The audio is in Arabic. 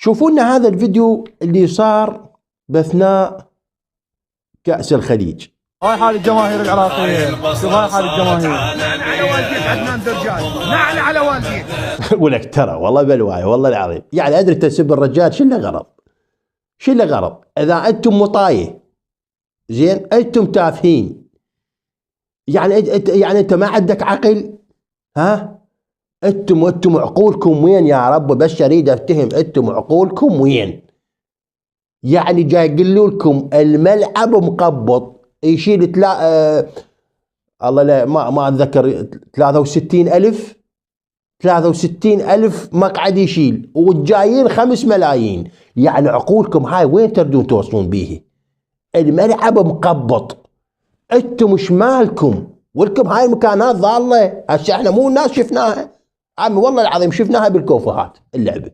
شوفوا لنا هذا الفيديو اللي صار باثناء كأس الخليج. هاي حال الجماهير العراقية، شوف هاي حال الجماهير. نعل على والديك عدنان درجان، نعل على والديك. اقول لك ترى والله بلواي والله العظيم، يعني ادري تسب الرجال شو له غرض؟ شو له غرض؟ اذا انتم مطايه زين انتم تافهين، يعني انت ما عندك عقل؟ ها؟ انتم عقولكم وين يا رب؟ بس اريد افتهم انتم عقولكم وين؟ يعني جاي يقولوا لكم الملعب مقبض يشيل الله لا ما اتذكر 63,000 مقعد يشيل، والجايين 5 ملايين. يعني عقولكم هاي وين تردون توصلون بيه؟ الملعب مقبض، انتم مش مالكم، ولكم هاي المكانات ضاله. هسه احنا مو الناس شفناها عمي والله العظيم، شفناها بالكوفهات اللعبه.